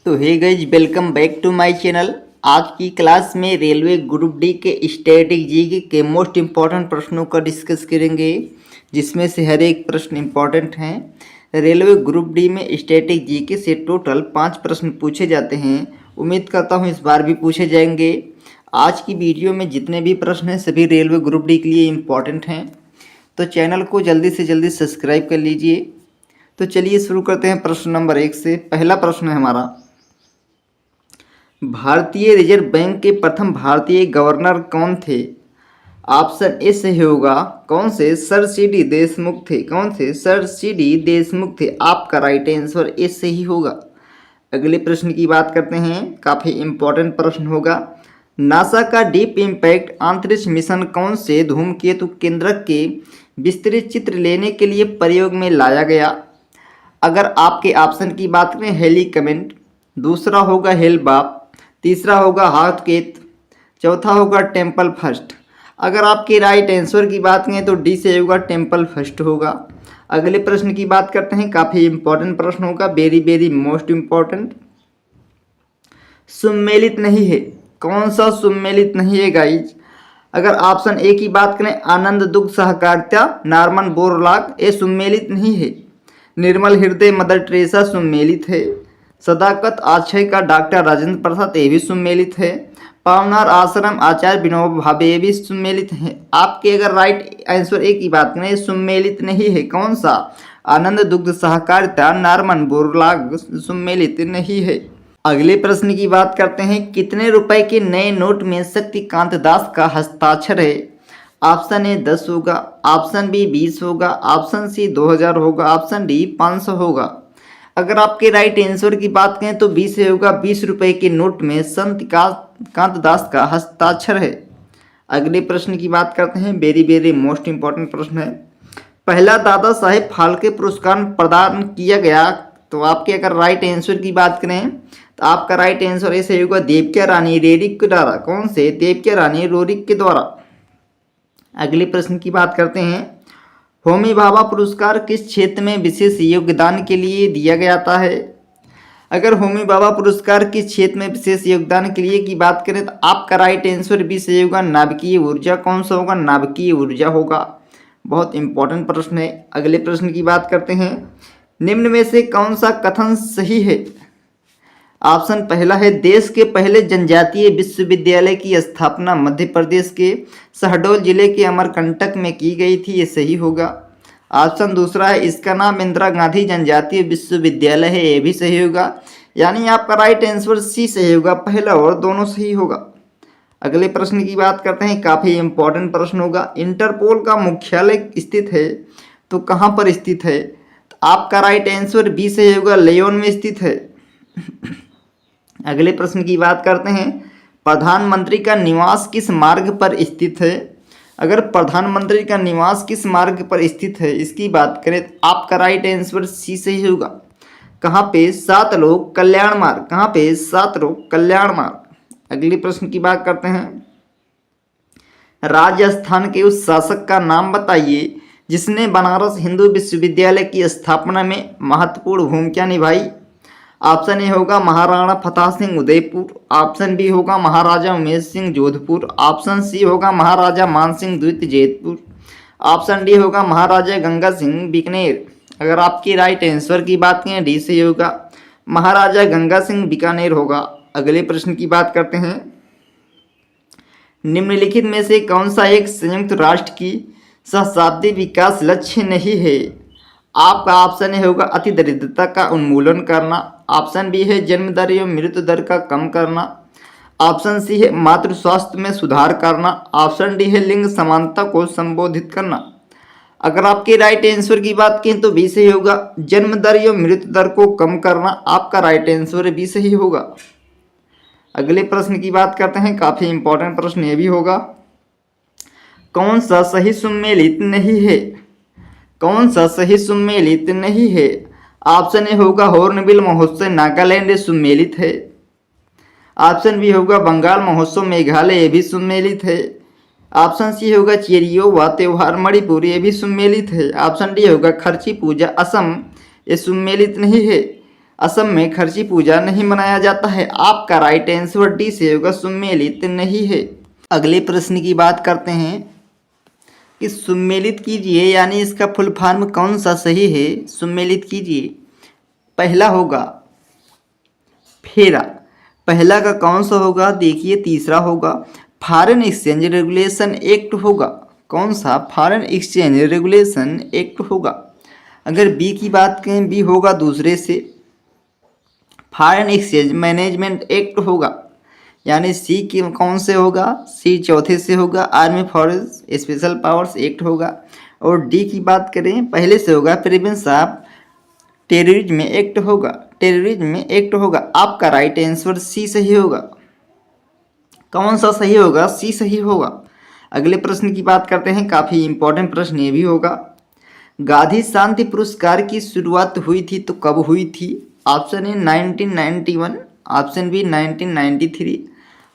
तो hey guys, welcome back to my channel. आज की क्लास में रेलवे ग्रुप डी के स्टैटिक जीके के मोस्ट इम्पॉर्टेंट प्रश्नों का डिस्कस करेंगे, जिसमें से हर एक प्रश्न इम्पॉर्टेंट हैं। रेलवे ग्रुप डी में स्टैटिक जीके से टोटल 5 प्रश्न पूछे जाते हैं। उम्मीद करता हूँ इस बार भी पूछे जाएंगे। आज की वीडियो में जितने भी प्रश्न हैं सभी रेलवे ग्रुप डी के लिए इम्पॉर्टेंट हैं, तो चैनल को जल्दी से जल्दी सब्सक्राइब कर लीजिए। तो चलिए शुरू करते हैं प्रश्न नंबर 1 से। पहला प्रश्न है हमारा, भारतीय रिजर्व बैंक के प्रथम भारतीय गवर्नर कौन थे? ऑप्शन ए सही होगा। कौन से? सर सीडी देशमुख थे। कौन से? सर सीडी देशमुख थे। आपका राइट आंसर ए सही होगा। अगले प्रश्न की बात करते हैं, काफ़ी इम्पोर्टेंट प्रश्न होगा। नासा का डीप इम्पैक्ट अंतरिक्ष मिशन कौन से धूमकेतु केंद्रक के विस्तृत चित्र लेने के लिए प्रयोग में लाया गया? अगर आपके ऑप्शन की बात करें, हेलीकमेंट, दूसरा होगा हेलबाप, तीसरा होगा हाथकेत, चौथा होगा टेम्पल फर्स्ट। अगर आपके राइट आंसर की बात करें तो डी से होगा टेम्पल फर्स्ट होगा। अगले प्रश्न की बात करते हैं, काफ़ी इंपॉर्टेंट प्रश्न होगा, वेरी वेरी मोस्ट इम्पॉर्टेंट। सुम्मेलित नहीं है, कौन सा सुम्मेलित नहीं है गाइज? अगर ऑप्शन ए की बात करें, आनंद दुग्ध सहकारिता नॉर्मन बोरलॉग, ये सुम्मेलित नहीं है। निर्मल हृदय मदर टेरेसा सुम्मेलित है। सदाकत आश्रय का डॉक्टर राजेंद्र प्रसाद, ये भी सुम्मेलित है। पावनार आश्रम आचार्य विनोबा भावे, ये भी सुम्मेलित है। आपके अगर राइट आंसर ए की बात करें, सुम्मेलित नहीं है। कौन सा? आनंद दुग्ध सहकारिता नॉर्मन बोरलॉग सुम्मेलित नहीं है। अगले प्रश्न की बात करते हैं, कितने रुपए के नए नोट में शक्तिकांत दास का हस्ताक्षर है? ऑप्शन ए 10 होगा, ऑप्शन बी 20 होगा, ऑप्शन सी 2000 होगा, ऑप्शन डी 500 होगा। अगर आपके राइट आंसर की बात करें तो 20 से होगा। 20 रुपए के नोट में शक्तिकांत दास का हस्ताक्षर है। अगले प्रश्न की बात करते हैं, वेरी वेरी मोस्ट इंपॉर्टेंट प्रश्न है। पहला दादा साहेब फाल्के पुरस्कार प्रदान किया गया, तो आपके अगर राइट आंसर की बात करें तो आपका राइट आंसर ऐसे होगा, देवकिया रानी रेरिक के द्वारा। कौन से? देवकिया रानी रोरिक के द्वारा। अगले प्रश्न की बात करते हैं, होमी भाभा पुरस्कार किस क्षेत्र में विशेष योगदान के लिए दिया जाता है? अगर होमी भाभा पुरस्कार किस क्षेत्र में विशेष योगदान के लिए की बात करें तो आपका राइट आंसर भी सही होगा, नाभिकीय ऊर्जा। कौन सा होगा? नाभिकीय ऊर्जा होगा। बहुत इंपॉर्टेंट प्रश्न है। अगले प्रश्न की बात करते हैं, निम्न में से कौन सा कथन सही है? ऑप्शन पहला है, देश के पहले जनजातीय विश्वविद्यालय की स्थापना मध्य प्रदेश के शहडोल जिले के अमरकंटक में की गई थी, ये सही होगा। ऑप्शन दूसरा है, इसका नाम इंदिरा गांधी जनजातीय विश्वविद्यालय है, ये भी सही होगा। यानी आपका राइट आंसर सी सही होगा, पहला और दोनों सही होगा। अगले प्रश्न की बात करते हैं, काफ़ी इंपॉर्टेंट प्रश्न होगा। इंटरपोल का मुख्यालय स्थित है, तो कहाँ पर स्थित है? तो आपका राइट आंसर बी सही होगा, लियोन में स्थित है। अगले प्रश्न की बात करते हैं, प्रधानमंत्री का निवास किस मार्ग पर स्थित है? अगर प्रधानमंत्री का निवास किस मार्ग पर स्थित है इसकी बात करें तो आपका राइट आंसर सी सही होगा। कहाँ पे? सातलोक कल्याण मार्ग। कहाँ पे? सातलोक कल्याण मार्ग। अगले प्रश्न की बात करते हैं, राजस्थान के उस शासक का नाम बताइए जिसने बनारस हिंदू विश्वविद्यालय की स्थापना में महत्वपूर्ण भूमिका निभाई। ऑप्शन ए होगा महाराणा प्रताप सिंह उदयपुर, ऑप्शन बी होगा महाराजा उमेश सिंह जोधपुर, ऑप्शन सी होगा महाराजा मान सिंह द्वितीय जैतपुर, ऑप्शन डी होगा महाराजा गंगा सिंह बीकानेर। अगर आपकी राइट आंसर की बात करें डी से होगा, महाराजा गंगा सिंह बीकानेर होगा। अगले प्रश्न की बात करते हैं, निम्नलिखित में से कौन सा एक संयुक्त राष्ट्र की सहस्राब्दी विकास लक्ष्य नहीं है? आपका ऑप्शन ए होगा, अति दरिद्रता का उन्मूलन करना, ऑप्शन बी है जन्म दर एवं मृत्यु दर का कम करना, ऑप्शन सी है मातृ स्वास्थ्य में सुधार करना, ऑप्शन डी है लिंग समानता को संबोधित करना। अगर आपके राइट आंसर की बात करें तो बी सही होगा, जन्म दर एवं मृत्यु दर को कम करना। आपका राइट आंसर बी सही होगा। अगले प्रश्न की बात करते हैं, काफ़ी इंपॉर्टेंट प्रश्न ये भी होगा, कौन सा सही सुम्मेलित नहीं है? कौन सा सही सुम्मेलित नहीं है? ऑप्शन ए होगा, हॉर्नबिल महोत्सव नागालैंड सुम्मेलित है, ऑप्शन बी होगा बंगाल महोत्सव मेघालय, ये भी सुम्मेलित है, ऑप्शन सी होगा चेरियो व त्योहार मणिपुर, ये भी सुम्मेलित है, ऑप्शन डी होगा खर्ची पूजा असम, ये सुम्मेलित नहीं है। असम में खर्ची पूजा नहीं मनाया जाता है। आपका राइट आंसर डी से होगा, सुमेलित नहीं है। अगले प्रश्न की बात करते हैं कि सुमेलित कीजिए यानी इसका फुल फॉर्म कौन सा सही है। सुमेलित कीजिए। पहला होगा फेरा। पहला का कौन सा होगा? देखिए तीसरा होगा फॉरेन एक्सचेंज रेगुलेशन एक्ट होगा। कौन सा? फॉरेन एक्सचेंज रेगुलेशन एक्ट होगा। अगर बी की बात करें, बी होगा दूसरे से, फॉरेन एक्सचेंज मैनेजमेंट एक्ट होगा। यानी सी की कौन से होगा? सी चौथे से होगा, army forest special powers act होगा। और डी की बात करें, पहले से होगा प्रिवेंशन ऑफ टेररिज्म एक्ट होगा। टेररिज्म एक्ट होगा। आपका राइट आंसर सी सही होगा। कौन सा सही होगा? सी सही होगा। अगले प्रश्न की बात करते हैं, काफ़ी इंपॉर्टेंट प्रश्न ये भी होगा। गांधी शांति पुरस्कार की शुरुआत हुई थी तो कब हुई थी? Option A 1991, option B 1993,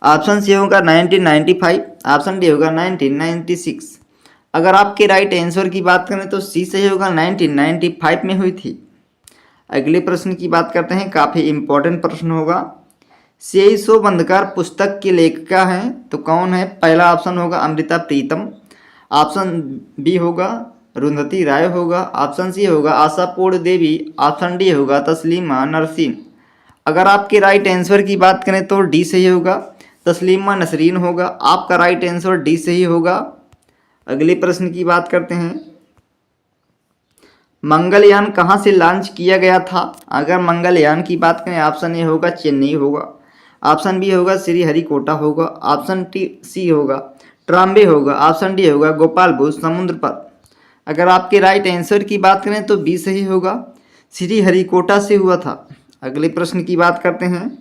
option C होगा 1995, ऑप्शन डी होगा 1996। अगर आपके राइट आंसर की बात करें तो सी सही होगा, 1995 में हुई थी। अगले प्रश्न की बात करते हैं, काफ़ी इंपॉर्टेंट प्रश्न होगा। स्याही सो बंधकार पुस्तक के लेखिका हैं तो कौन है? पहला ऑप्शन होगा अमृता प्रीतम, ऑप्शन बी होगा रुंधति राय होगा, ऑप्शन सी होगा आशापूर्ण देवी, ऑप्शन डी होगा तस्लीमा नरसीन। अगर आपके राइट आंसर की बात करें तो डी सही होगा, तस्लीमा नसरीन होगा। आपका राइट आंसर डी सही होगा। अगले प्रश्न की बात करते हैं, मंगलयान कहाँ से लॉन्च किया गया था? अगर मंगलयान की बात करें, ऑप्शन ए होगा चेन्नई होगा, ऑप्शन बी होगा श्रीहरिकोटा होगा, ऑप्शन सी होगा ट्राम्बे होगा, ऑप्शन डी होगा गोपाल भूज समुद्र पर। अगर आपके राइट आंसर की बात करें तो बी सही होगा, श्रीहरिकोटा से हुआ था। अगले प्रश्न की बात करते हैं,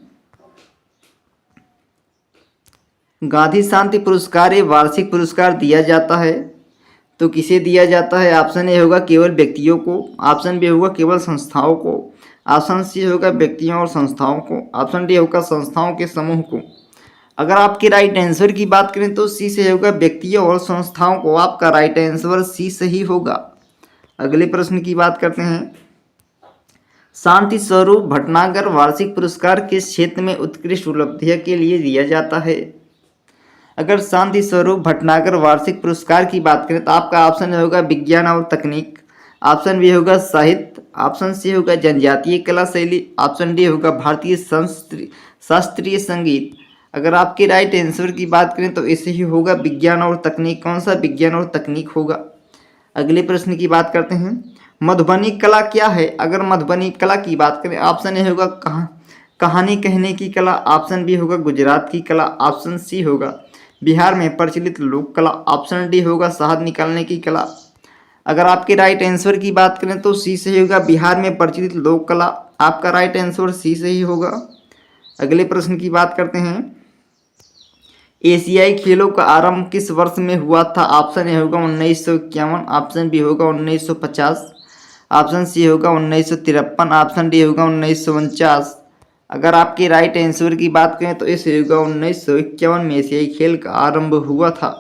गांधी शांति पुरस्कार ये वार्षिक पुरस्कार दिया जाता है तो किसे दिया जाता है? ऑप्शन ए होगा केवल व्यक्तियों को, ऑप्शन बी होगा केवल संस्थाओं को, ऑप्शन सी होगा व्यक्तियों और संस्थाओं को, ऑप्शन डी होगा संस्थाओं के समूह को। अगर आपके राइट आंसर की बात करें तो सी से होगा व्यक्तियों और संस्थाओं को। आपका राइट आंसर सी सही होगा। अगले प्रश्न की बात करते हैं, शांति स्वरूप भटनागर वार्षिक पुरस्कार किस क्षेत्र में उत्कृष्ट उपलब्धियों के लिए दिया जाता है? अगर शांति स्वरूप भटनागर वार्षिक पुरस्कार की बात करें तो आपका ऑप्शन होगा विज्ञान और तकनीक, ऑप्शन बी होगा साहित्य, ऑप्शन सी होगा जनजातीय कला शैली, ऑप्शन डी होगा भारतीय शास्त्रीय संगीत। अगर आपके राइट आंसर की बात करें तो ऐसे ही होगा विज्ञान और तकनीक। कौन सा? विज्ञान और तकनीक होगा। अगले प्रश्न की बात करते हैं, मधुबनी कला क्या है? अगर मधुबनी कला की बात करें, ऑप्शन ए होगा कहानी कहने की कला, ऑप्शन बी होगा गुजरात की कला, ऑप्शन सी होगा बिहार में प्रचलित लोक कला, ऑप्शन डी होगा शहद निकालने की कला। अगर आपके राइट आंसर की बात करें तो सी सही होगा, बिहार में प्रचलित लोक कला। आपका राइट आंसर सी सही होगा। अगले प्रश्न की बात करते हैं, एशियाई खेलों का आरंभ किस वर्ष में हुआ था? ऑप्शन ए होगा 1951, ऑप्शन बी होगा 1950, ऑप्शन सी होगा 1953, ऑप्शन डी होगा 1949। अगर आपके राइट आंसर की बात करें तो इस होगा 1951 में एशियाई खेल का आरंभ हुआ था।